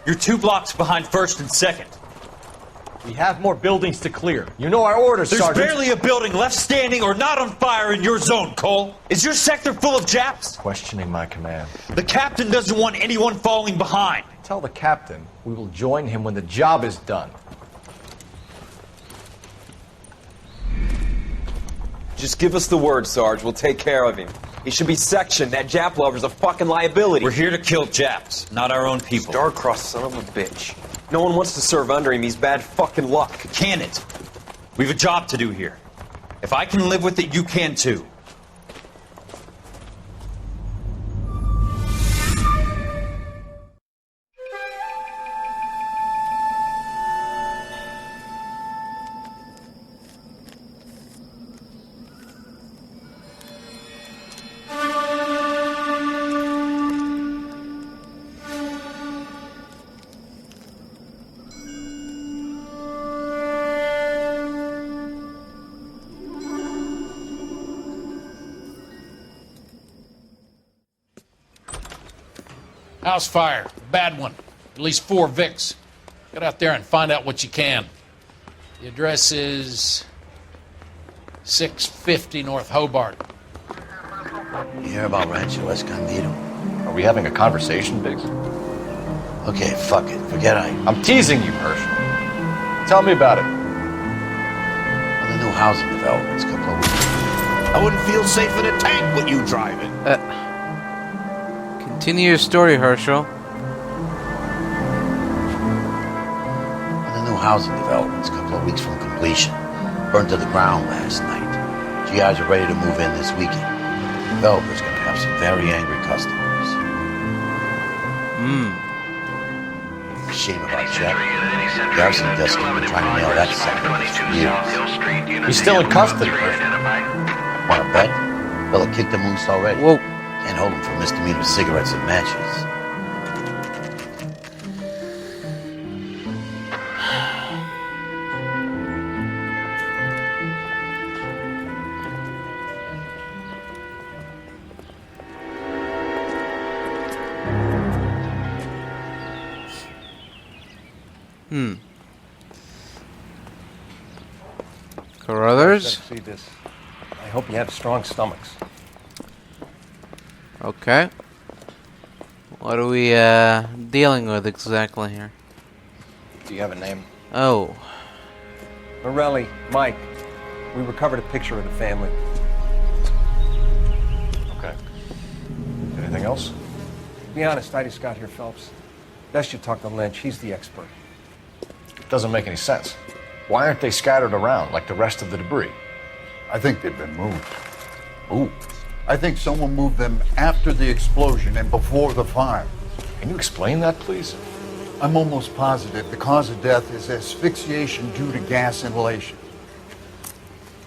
You're 2 blocks behind 1st and 2nd. We have more buildings to clear. You know our orders, There's Sergeant. barely a building left standing or not on fire in your zone, Cole. Is your sector full of Japs? Questioning my command. The captain doesn't want anyone falling behind. Tell the captain we will join him when the job is done. Just give us the word, Sarge. We'll take care of him. He should be sectioned. That Jap lover's a fucking liability. We're here to kill Japs, not our own people. Star-crossed son of a bitch. No one wants to serve under him. He's bad fucking luck. Can it? We've a job to do here. If I can live with it, you can too. House fire. Bad one. At least 4 Vicks. Get out there and find out what you can. The address is 650 North Hobart. You hear about Rancho Escondido? Are we having a conversation, Biggs? Okay, fuck it. Forget I'm teasing you, Herschel. Tell me about it. Well, the new housing developments a couple of weeks. I wouldn't feel safe in a tank with you driving. Continue your story, Herschel. The new housing developments a couple of weeks from completion. Burned to the ground last night. GIs are ready to move in this weekend. Developer's gonna have some very angry customers. Shame about Jack. Garrison Dusty been trying to nail that son of a bitch for years. He's still in custody. Wanna bet? Fella kicked him loose already. Whoa. Can't hold him for misdemeanor cigarettes and matches. Carruthers? See this. I hope you have strong stomachs. Okay. What are we dealing with exactly here? Do you have a name? Oh. Morelli, Mike. We recovered a picture of the family. Okay. Anything else? To be honest, I just got here, Phelps. Best you talk to Lynch. He's the expert. It doesn't make any sense. Why aren't they scattered around like the rest of the debris? I think they've been moved. Ooh. I think someone moved them after the explosion and before the fire. Can you explain that, please? I'm almost positive the cause of death is asphyxiation due to gas inhalation.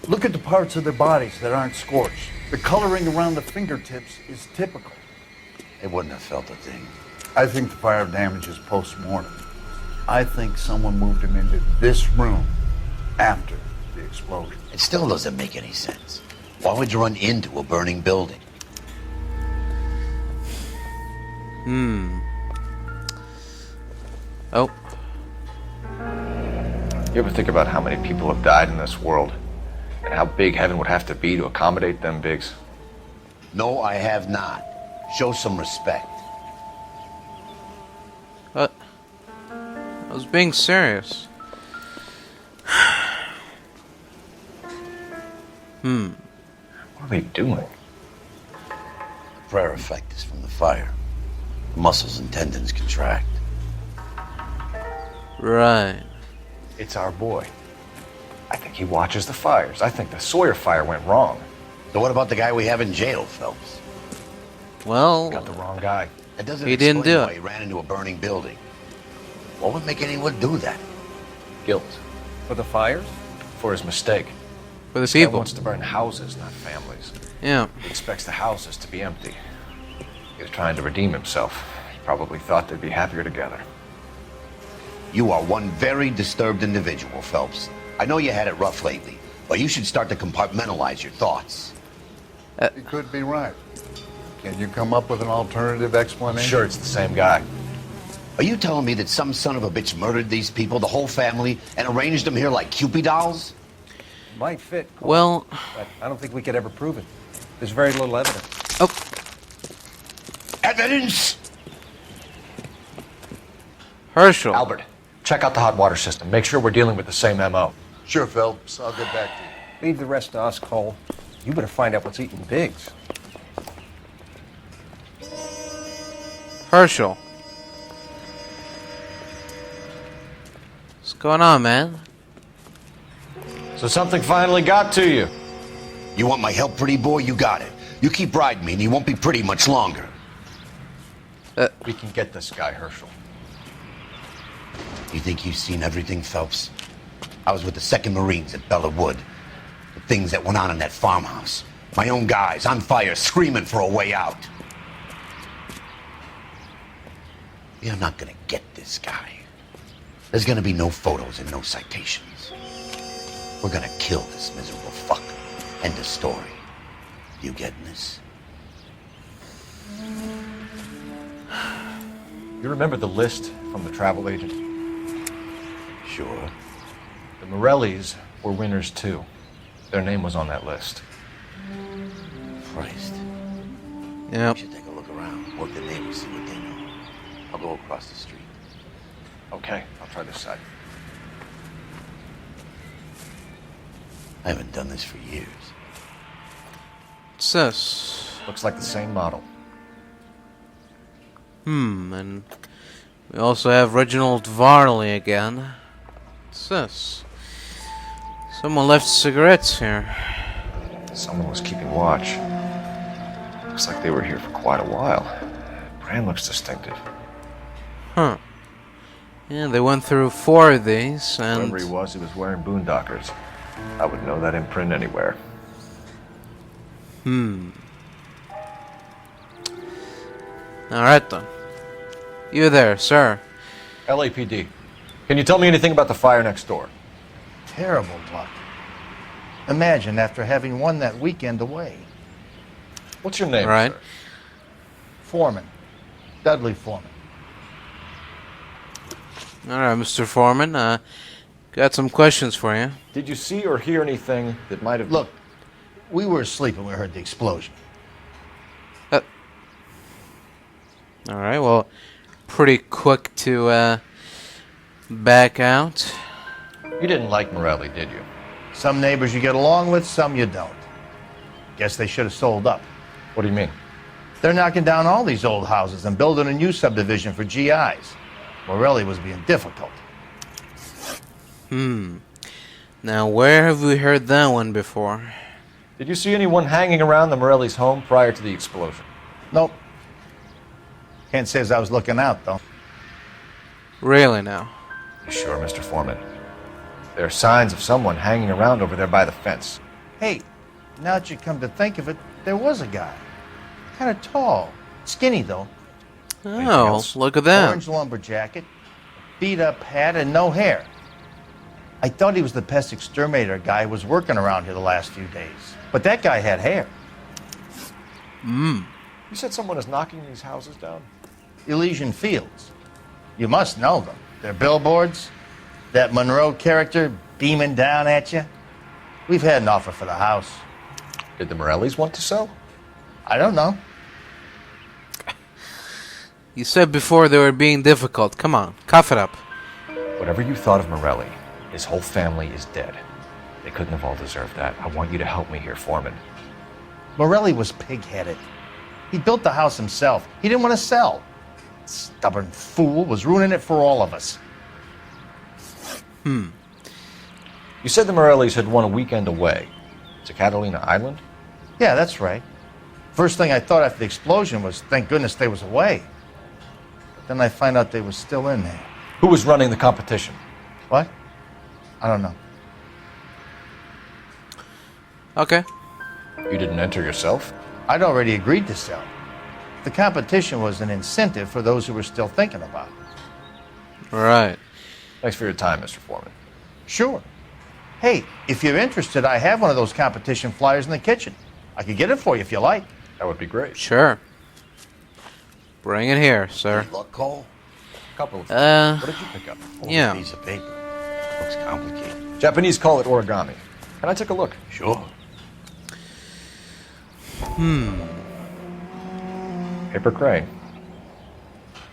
Look at the parts of their bodies that aren't scorched. The coloring around the fingertips is typical. They wouldn't have felt a thing. I think the fire damage is post-mortem. I think someone moved them into this room after the explosion. It still doesn't make any sense. Why would you run into a burning building? Oh. You ever think about how many people have died in this world? And how big heaven would have to be to accommodate them, Biggs? No, I have not. Show some respect. What? I was being serious. What are they doing? The prayer effect is from the fire. The muscles and tendons contract. Right. It's our boy. I think he watches the fires. I think the Sawyer fire went wrong. So what about the guy we have in jail, Phelps? Well, Got the wrong guy. That doesn't He didn't explain do why it. he ran into a burning building. What would make anyone do that? Guilt. For the fires? For his mistake. for the This guy people. wants to burn houses, not families. Yeah. He expects the houses to be empty. He was trying to redeem himself. He probably thought they'd be happier together. You are one very disturbed individual, Phelps. I know you had it rough lately, but you should start to compartmentalize your thoughts. You could be right. Can you come up with an alternative I'm explanation? sure it's the same guy. Are you telling me that some son of a bitch murdered these people, the whole family, and arranged them here like Cupid dolls? Might fit, Cole, Well, but I don't think we could ever prove it. There's very little evidence. oh, Evidence? Herschel. Albert, check out the hot water system. Make sure we're dealing with the same MO. Sure, Phelps. I'll get back to you. Leave the rest to us, Cole. You better find out what's eating Biggs. Herschel. What's going on, man? So something finally got to you. You want my help, pretty boy? You got it. You keep riding me and you won't be pretty much longer. We can get this guy, Herschel. You think you've seen everything, Phelps? I was with the 2nd Marines at Bella Wood. The things that went on in that farmhouse. My own guys on fire, screaming for a way out. You're not gonna get this guy. There's gonna be no photos and no citations. We're gonna kill this miserable fuck. End of story. You getting this? You remember the list from the travel agent? Sure. The Morellis were winners too. Their name was on that list. Christ. Yep. We should take a look around. Work the neighbors, see what they know. I'll go across the street. Okay, I'll try this side. I haven't done this for years. What's this? Looks like the same model. And we also have Reginald Varley again. What's this? Someone left cigarettes here. Someone was keeping watch. Looks like they were here for quite a while. Brand looks distinctive. Huh. Yeah, they went through 4 of these, and... Whoever he was wearing boondockers. I would know that imprint anywhere. Alright then. You there, sir. LAPD. Can you tell me anything about the fire next door? Terrible luck. Imagine after having won that weekend away. What's your name, Right. sir? Foreman. Dudley Foreman. Alright, Mr. Foreman, got some questions for you. Did you see or hear anything that might have... Look, we were asleep when we heard the explosion. Alright, well, pretty quick to, back out. You didn't like Morelli, did you? Some neighbors you get along with, some you don't. Guess they should have sold up. What do you mean? They're knocking down all these old houses and building a new subdivision for GIs. Morelli was being difficult. Now, where have we heard that one before? Did you see anyone hanging around the Morelli's home prior to the explosion? Nope. Can't say as I was looking out, though. Really now? You sure, Mr. Foreman? There are signs of someone hanging around over there by the fence. Hey, now that you come to think of it, there was a guy. Kind of tall. Skinny, though. Oh, else? look at that. Orange lumber jacket, beat-up hat, and no hair. I thought he was the pest exterminator guy who was working around here the last few days. But that guy had hair. You said someone is knocking these houses down? Elysian Fields. You must know them. Their billboards, that Monroe character beaming down at you. We've had an offer for the house. Did the Morellis want to sell? I don't know. You said before they were being difficult. Come on, cough it up. Whatever you thought of Morelli, his whole family is dead. They couldn't have all deserved that. I want you to help me here, Foreman. Morelli was pig-headed. He built the house himself. He didn't want to sell. Stubborn fool was ruining it for all of us. You said the Morellis had won a weekend away to Catalina Island? Yeah, that's right. First thing I thought after the explosion was, thank goodness they was away. But then I find out they was still in there. Who was running the competition? What? I don't know. Okay. You didn't enter yourself? I'd already agreed to sell. The competition was an incentive for those who were still thinking about it. Right. Thanks for your time, Mr. Foreman. Sure. Hey, if you're interested, I have one of those competition flyers in the kitchen. I could get it for you if you like. That would be great. Sure. Bring it here, sir. Any luck, Cole? Couple of Uh, What did you pick up? Old Yeah. piece of paper. Looks complicated. Japanese call it origami. Can I take a look? Sure. Paper crane.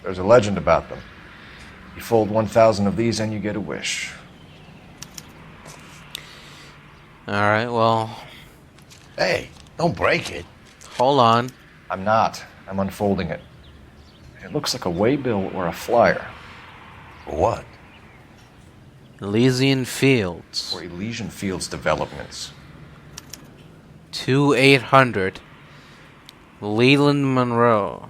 There's a legend about them. You fold 1,000 of these and you get a wish. Alright, well, Hey, don't break it. hold on. I'm not. I'm unfolding it. It looks like a waybill or a flyer. For what? Elysian Fields. For Elysian Fields developments. 2800. Leland Monroe.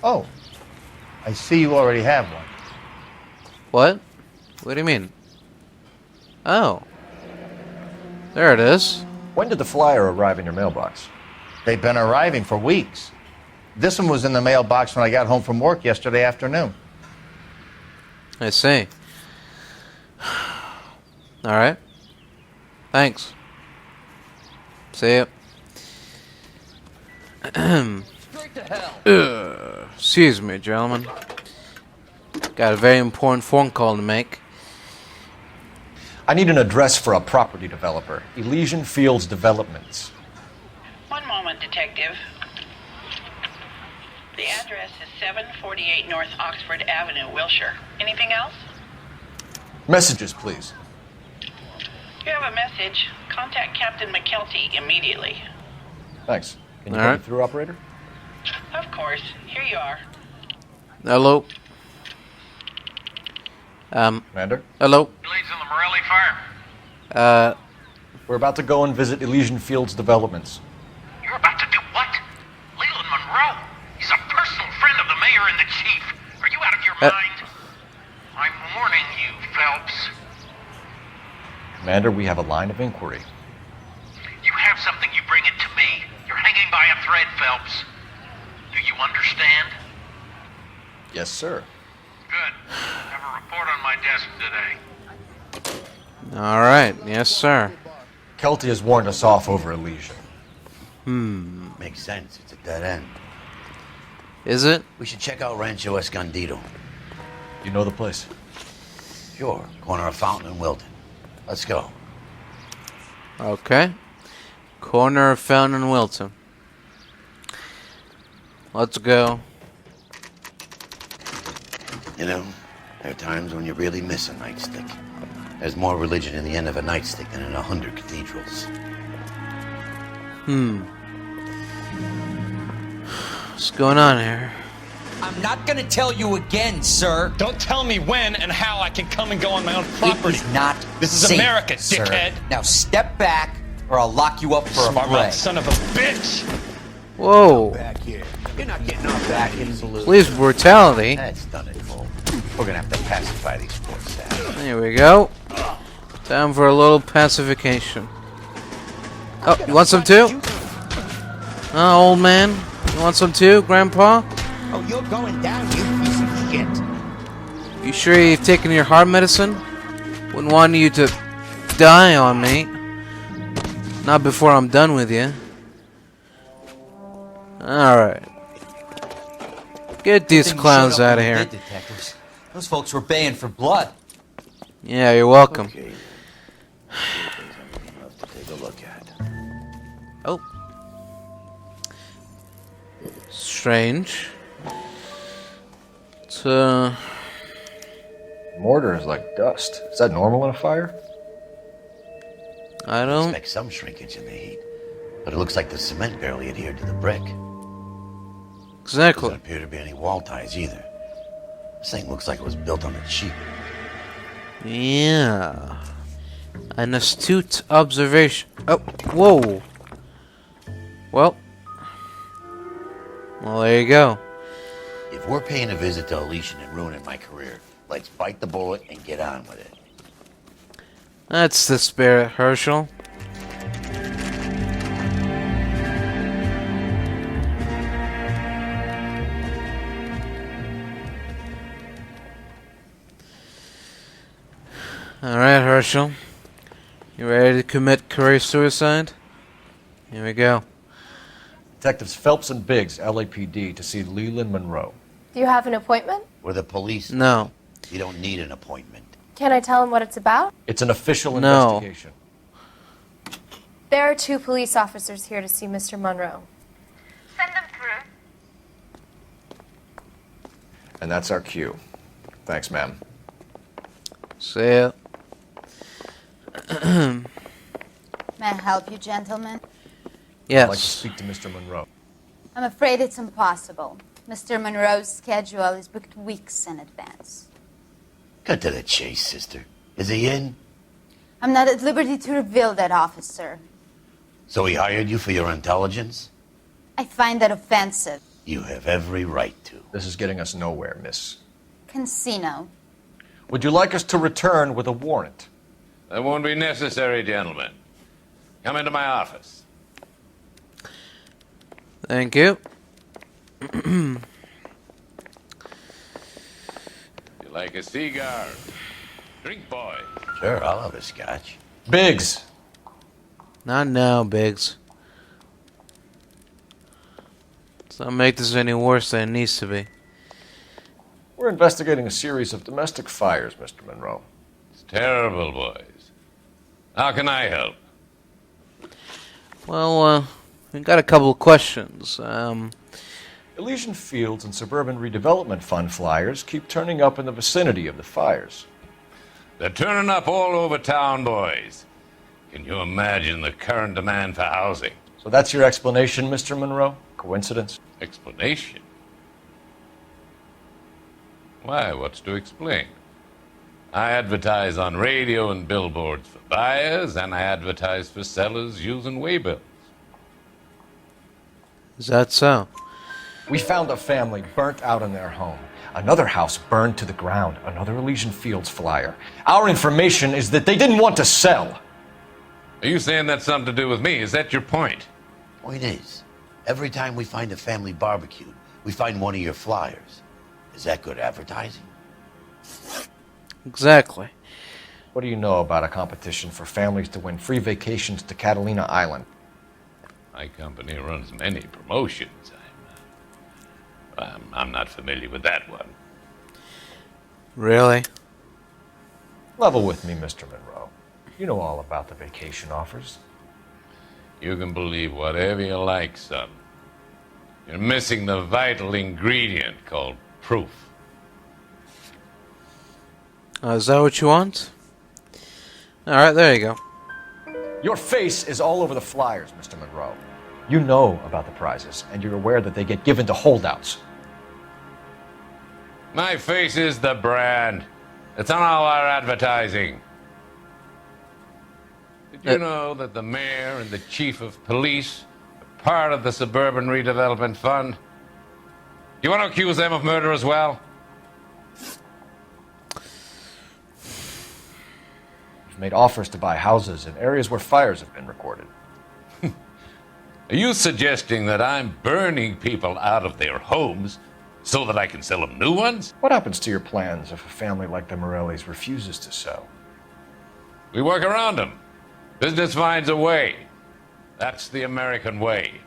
Oh, I see you already have one. What? What do you mean? Oh. There it is. When did the flyer arrive in your mailbox? They've been arriving for weeks. This one was in the mailbox when I got home from work yesterday afternoon. I see. Alright. Thanks. See ya. Excuse me, gentlemen. Got a very important phone call to make. I need an address for a property developer. Elysian Fields Developments. One moment, Detective. The address is 748 North Oxford Avenue, Wilshire. Anything else? Messages, please. You have a message. Contact Captain McKelty immediately. Thanks. Can you All put right. me through, operator? Of course. Here you are. Hello? Commander? Hello? Leads in the Morelli fire. We're about to go and visit Elysian Fields Developments. You're about to do what? Leland Monroe. He's a personal friend of the mayor and the chief. Are you out of your mind? I'm warning you, Phelps. Commander, we have a line of inquiry. You have something, you bring it to me. You're hanging by a thread, Phelps. Do you understand? Yes, sir. Good. Have a report on my desk today. Alright, yes, sir. Kelty has warned us off over Elysian. Makes sense. It's a dead end. Is it? We should check out Rancho Escondido. You know the place? Sure. Corner of Fountain and Wilton. Let's go. Okay. Corner of Fountain and Wilton. Let's go. You know, there are times when you really miss a nightstick. There's more religion in the end of a nightstick than in 100 cathedrals. What's going on here? I'm not gonna tell you again, sir. Don't tell me when and how I can come and go on my own It property. is not This is safe, America, sir. dickhead. Now step back, or I'll lock you up for Smart a fray. mouth son of a bitch. Whoa. Back here. You're not getting off back in blue. Police brutality. That's done it, Cole. We're gonna have to pacify these poor staff. There we go. Time for a little pacification. Oh, you want some too? Oh, old man. You want some too, Grandpa? Oh, you're going down, you piece of shit. You sure you've taken your heart medicine? Wouldn't want you to die on me. Not before I'm done with you. Alright. Get these Good thing you clowns showed up out of when you here. did, detectives. Those folks were baying for blood. Yeah, you're welcome. Okay. Enough to take a look at. Oh. Strange. It's, Mortar is like dust. Is that normal in a fire? I don't... Expect some shrinkage in the heat. But it looks like the cement barely adhered to the brick. Exactly. Doesn't appear to be any wall ties either. This thing looks like it was built on a cheap. Yeah. An astute observation. Oh, whoa. Well, there you go. If we're paying a visit to Elysian and ruining my career, let's bite the bullet and get on with it. That's the spirit, Herschel. Alright, Herschel. You ready to commit career suicide? Here we go. Detectives Phelps and Biggs, LAPD, to see Leland Monroe. Do you have an appointment? We're the police. No. You don't need an appointment. Can I tell him what it's about? It's an official No. investigation. There are 2 police officers here to see Mr. Monroe. Send them through. And that's our cue. Thanks, ma'am. See ya. May I help you, gentlemen? I'd like to Yes. speak to Mr. Monroe. I'm afraid it's impossible. Mr. Monroe's schedule is booked weeks in advance. Cut to the chase, sister. Is he in? I'm not at liberty to reveal that, officer. So he hired you for your intelligence? I find that offensive. You have every right to. This is getting us nowhere, miss. Casino. Would you like us to return with a warrant? That won't be necessary, gentlemen. Come into my office. Thank you. You like a cigar? Drink, boy. Sure, I'll have a scotch. Biggs! Not now, Biggs. Let's not make this any worse than it needs to be. We're investigating a series of domestic fires, Mr. Monroe. It's terrible, boys. How can I help? Well, we've got a couple of questions. Elysian Fields and Suburban Redevelopment Fund flyers keep turning up in the vicinity of the fires. They're turning up all over town, boys. Can you imagine the current demand for housing? So that's your explanation, Mr. Monroe? Coincidence? Explanation? Why, what's to explain? I advertise on radio and billboards for buyers, and I advertise for sellers using waybills. Is that so? We found a family burnt out in their home. Another house burned to the ground. Another Elysian Fields flyer. Our information is that they didn't want to sell. Are you saying that's something to do with me? Is that your point? Point is, every time we find a family barbecued, we find one of your flyers. Is that good advertising? Exactly. What do you know about a competition for families to win free vacations to Catalina Island? My company runs many promotions. I'm not familiar with that one. Really? Level with me, Mr. Monroe. You know all about the vacation offers. You can believe whatever you like, son. You're missing the vital ingredient called proof. Is that what you want? Alright, there you go. Your face is all over the flyers, Mr. Monroe. You know about the prizes, and you're aware that they get given to holdouts. My face is the brand. It's on all our advertising. Did you know that the mayor and the chief of police are part of the Suburban Redevelopment Fund? You want to accuse them of murder as well? We've made offers to buy houses in areas where fires have been recorded. Are you suggesting that I'm burning people out of their homes so that I can sell them new ones? What happens to your plans if a family like the Morellis refuses to sell? We work around them. Business finds a way. That's the American way.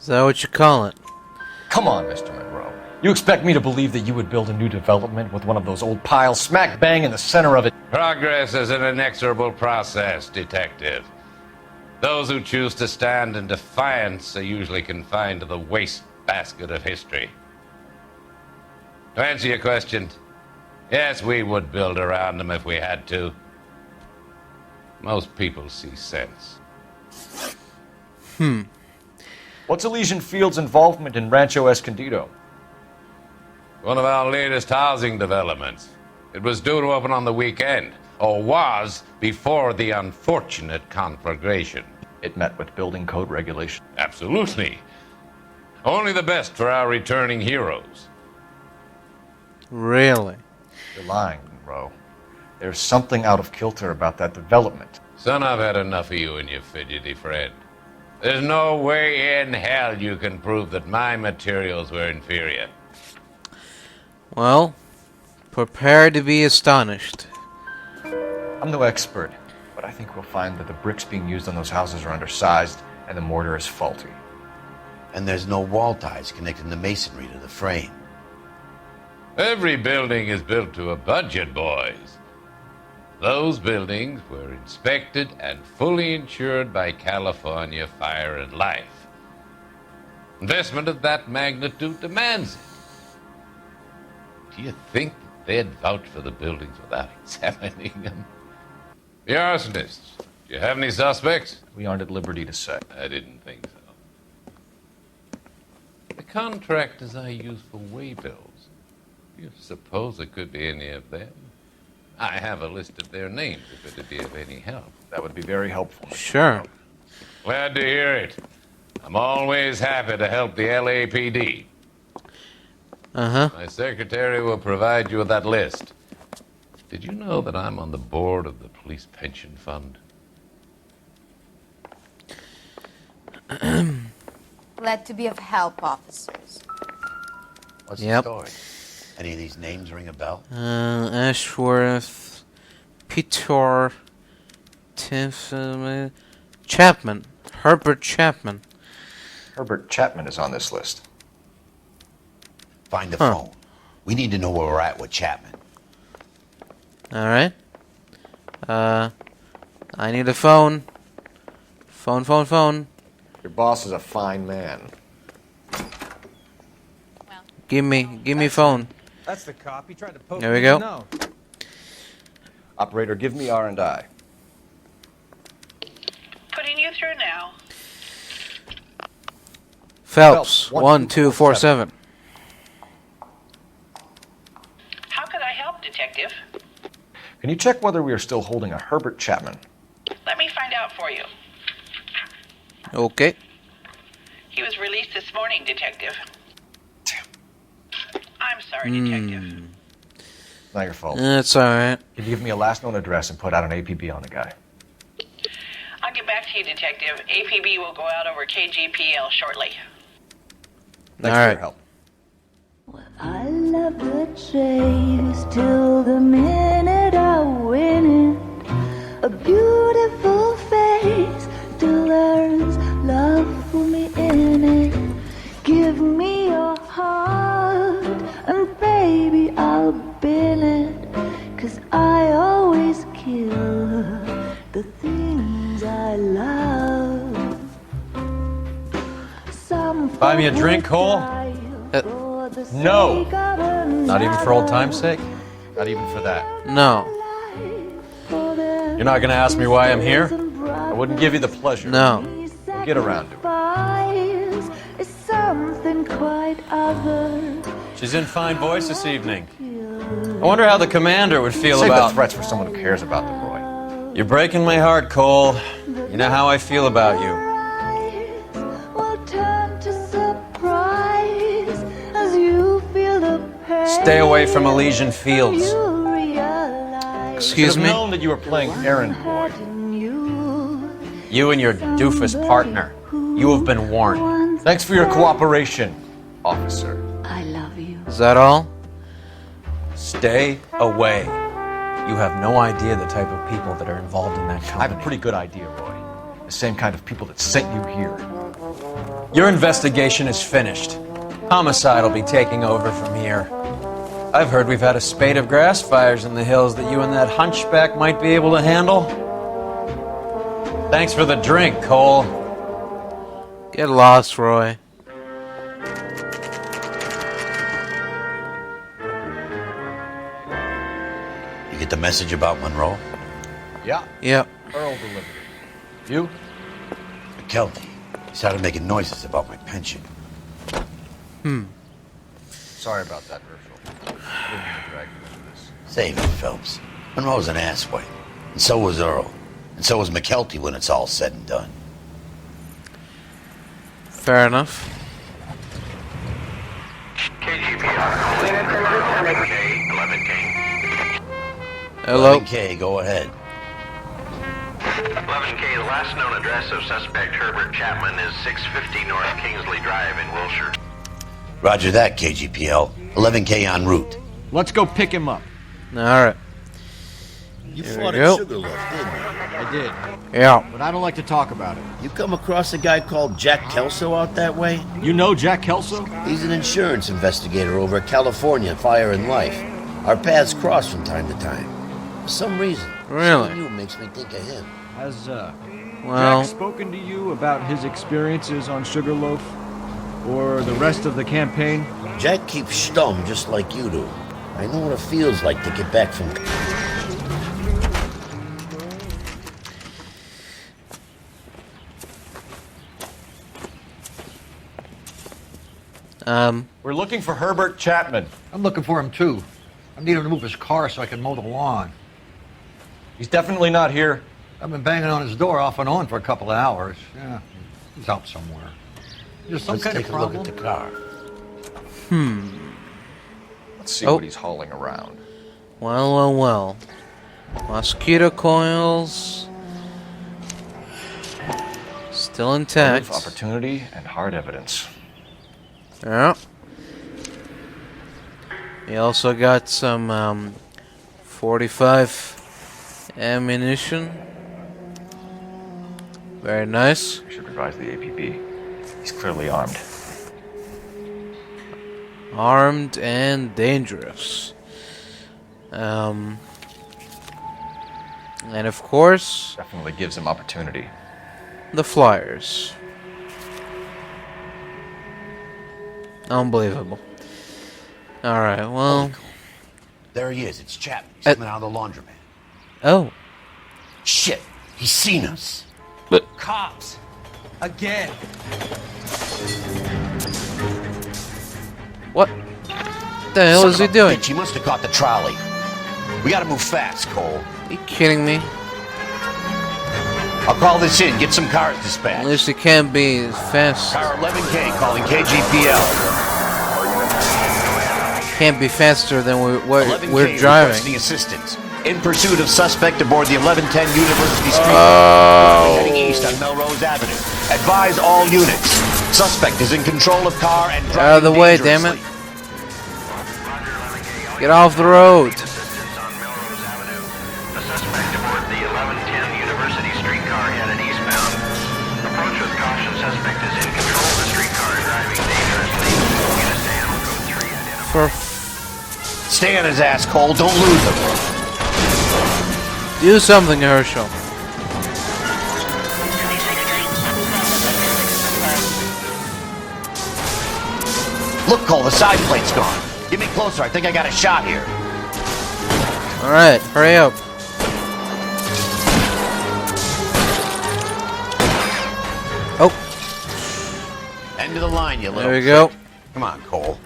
Is that what you call it? Come on, Mr. Monroe. You expect me to believe that you would build a new development with one of those old piles smack bang in the center of it? Progress is an inexorable process, detective. Those who choose to stand in defiance are usually confined to the wastebasket of history. To answer your question, yes, we would build around them if we had to. Most people see sense. What's Elysian Fields' involvement in Rancho Escondido? One of our latest housing developments. It was due to open on the weekend, or was before the unfortunate conflagration. It met with building code regulations. Absolutely. Only the best for our returning heroes. Really? You're lying, Monroe. There's something out of kilter about that development. Son, I've had enough of you and your fidgety friend. There's no way in hell you can prove that my materials were inferior. Well, prepare to be astonished. I'm no expert, but I think we'll find that the bricks being used on those houses are undersized and the mortar is faulty. And there's no wall ties connecting the masonry to the frame. Every building is built to a budget, boys. Those buildings were inspected and fully insured by California Fire and Life. Investment of that magnitude demands it. Do you think that they'd vouch for the buildings without examining them? The arsonists, do you have any suspects? We aren't at liberty to say. I didn't think so. The contractors I use for waybills, do you suppose it could be any of them? I have a list of their names if it'd be of any help. That would be very helpful. Sure. Glad to hear it. I'm always happy to help the LAPD. Uh-huh. My secretary will provide you with that list. Did you know that I'm on the board of the police pension fund? Glad to be of help, officers. What's Yep. the story? Any of these names ring a bell? Ashworth, Peter, Chapman, Herbert Chapman. Herbert Chapman is on this list. Find the phone. We need to know where we're at with Chapman. All right. I need a phone. Phone. Your boss is a fine man. Give me phone. That's the cop. He tried to poke There we me in go. the nose. Operator, give me R&I. Putting you through now. Phelps, 1247. How could I help, Detective? Can you check whether we are still holding a Herbert Chapman? Let me find out for you. Okay. He was released this morning, Detective. I'm sorry, Detective. Not your fault. That's all right. Can you give me a last known address and put out an APB on the guy? I'll get back to you, Detective. APB will go out over KGPL shortly. Thanks for your help. I love the chase till the minute I win it. A beautiful face still earns love for me in it. Give me your heart and baby I'll bill it. 'Cause I always kill the things I love. Some Buy me a drink, Cole? No. Not even for old time's sake? Not even for that. No. You're not gonna ask me why I'm here? I wouldn't give you the pleasure. No. We'll get around to it. Is something quite other. She's in fine voice this evening. I wonder how the commander would feel Save about... the threats for someone who cares about the boy. You're breaking my heart, Cole. You know how I feel about you. Will turn to surprise as you feel the pain. Stay away from Elysian Fields. Excuse me? Should have known that you were playing errand boy. You and your doofus partner. You have been warned. Thanks for your cooperation, officer. I love you. Is that all? Stay away. You have no idea the type of people that are involved in that I company. have a pretty good idea, Roy. The same kind of people that sent you here. Your investigation is finished. Homicide will be taking over from here. I've heard we've had a spate of grass fires in the hills that you and that hunchback might be able to handle. Thanks for the drink, Cole. Get lost, Roy. You get the message about Monroe? Yeah. Yep. Earl delivered it. You? McKelty. He started making noises about my pension. Sorry about that, Herschel. Didn't mean to drag you into this. Save it, Phelps. Monroe's an asswipe. And so was Earl. And so was McKelty when it's all said and done. Fair enough. Hello? 11K, go ahead. 11K, the last known address of suspect Herbert Chapman is 650 North Kingsley Drive in Wilshire. Roger that, KGPL. 11K en route. Let's go pick him up. Alright. You There fought we at go. Sugarloaf, didn't you? I did. Yeah. But I don't like to talk about it. You come across a guy called Jack Kelso out that way? You know Jack Kelso? He's an insurance investigator over at California Fire and Life. Our paths cross from time to time. For some reason. Really? Seeing you makes me think of him. Has Well, Jack spoken to you about his experiences on Sugarloaf? Or the rest of the campaign? Jack keeps stum just like you do. I know what it feels like to get back from... We're looking for Herbert Chapman. I'm looking for him too. I need him to move his car so I can mow the lawn. He's definitely not here. I've been banging on his door off and on for a couple of hours. Yeah, he's out somewhere. There's some Let's kind take of a look problem. at the car. Let's see Oh. what he's hauling around. well. Mosquito coils. Still intact. Proof, opportunity, and hard evidence. Yeah. We also got some 45 ammunition. Very nice. We should revise the APB. He's clearly armed. Armed and dangerous. And of course, Definitely gives him opportunity. the flyers. Unbelievable. Alright, well. There he is. It's Chapman. He's coming out of the laundromat. Oh. Shit. He's seen us. Cops. Again. What the hell is he doing? Bitch, he must have caught the trolley. We gotta move fast, Cole. Are you kidding me? I'll call this in. Get some cars At dispatched. least he can't be fast. Car 11K calling KGPL. Can't be faster than 11K we're driving. requesting assistance. In pursuit of suspect aboard the 1110 University Street. Oh. Heading east on Melrose Avenue. Advise all units. Suspect is in control of car and driving Out of the way, damn it. Get off the road. Stay on his ass, Cole. Don't lose him. Do something, Herschel. Look, Cole, the side plate's gone. Get me closer. I think I got a shot here. Alright, hurry up. Oh. End of the line, you little There we go. prick. Come on, Cole.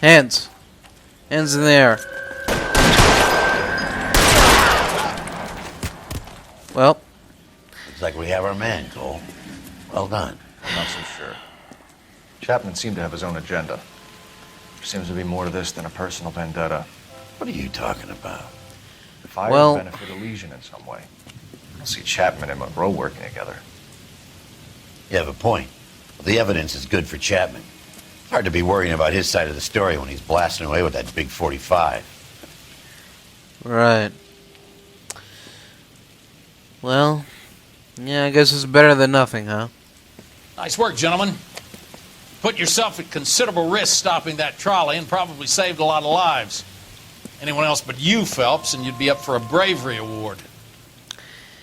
Hands. Hands in the air. Well. Looks like we have our man, Cole. Well done. I'm not so sure. Chapman seemed to have his own agenda. There seems to be more to this than a personal vendetta. What are you talking about? The fire Well- benefit Elysian in some way. I don't see Chapman and Monroe working together. You have a point. The evidence is good for Chapman. It's hard to be worrying about his side of the story when he's blasting away with that big 45. Right. Well, yeah, I guess it's better than nothing, huh? Nice work, gentlemen. Put yourself at considerable risk stopping that trolley and probably saved a lot of lives. Anyone else but you, Phelps, and you'd be up for a bravery award.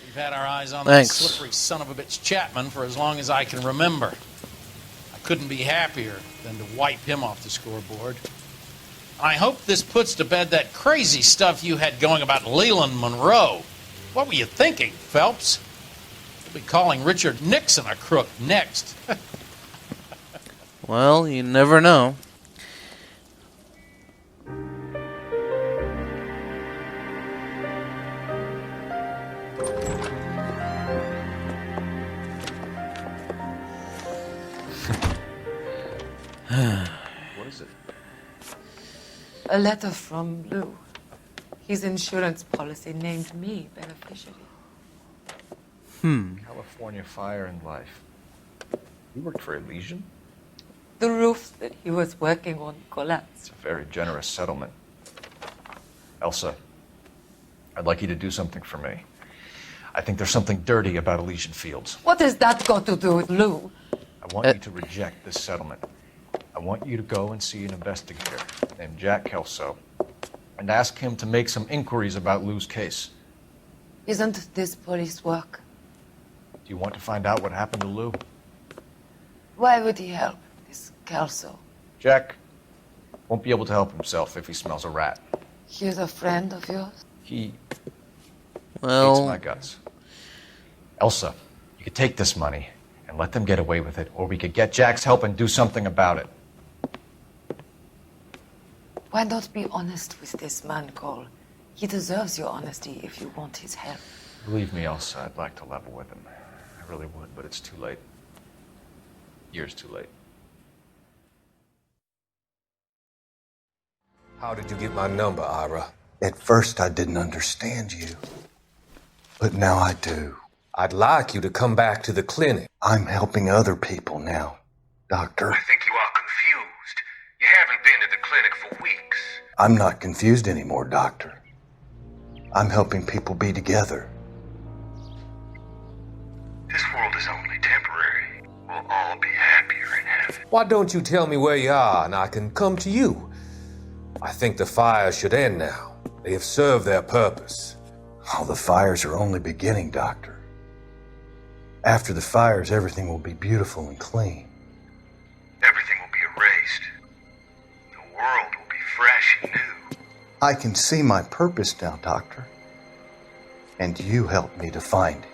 We've had our eyes on Thanks. that slippery son of a bitch Chapman for as long as I can remember. I couldn't be happier than to wipe him off the scoreboard. I hope this puts to bed that crazy stuff you had going about Leland Monroe. What were you thinking, Phelps? You'll be calling Richard Nixon a crook next. Well, you never know. What is it? A letter from Lou. His insurance policy named me beneficiary. California Fire and Life. You worked for Elysian? The roof that he was working on collapsed. It's a very generous settlement. Elsa, I'd like you to do something for me. I think there's something dirty about Elysian Fields. What has that got to do with Lou? I want you to reject this settlement. I want you to go and see an investigator named Jack Kelso and ask him to make some inquiries about Lou's case. Isn't this police work? Do you want to find out what happened to Lou? Why would he help, this Kelso? Jack won't be able to help himself if he smells a rat. He's a friend of yours? He Well, hates my guts. Elsa, you could take this money and let them get away with it, or we could get Jack's help and do something about it. Why not be honest with this man, Cole? He deserves your honesty if you want his help. Believe me, Elsa, I'd like to level with him. I really would, but it's too late. Years too late. How did you get my number, Ira? At first, I didn't understand you. But now I do. I'd like you to come back to the clinic. I'm helping other people now, Doctor. I think you are confused. You haven't been to the clinic for weeks. I'm not confused anymore, Doctor. I'm helping people be together. This world is only temporary. We'll all be happier in heaven. Why don't you tell me where you are and I can come to you? I think the fires should end now. They have served their purpose. Oh, the fires are only beginning, Doctor. After the fires, everything will be beautiful and clean. Everything will be erased. The world will be fresh and new. I can see my purpose now, Doctor. And you helped me to find it.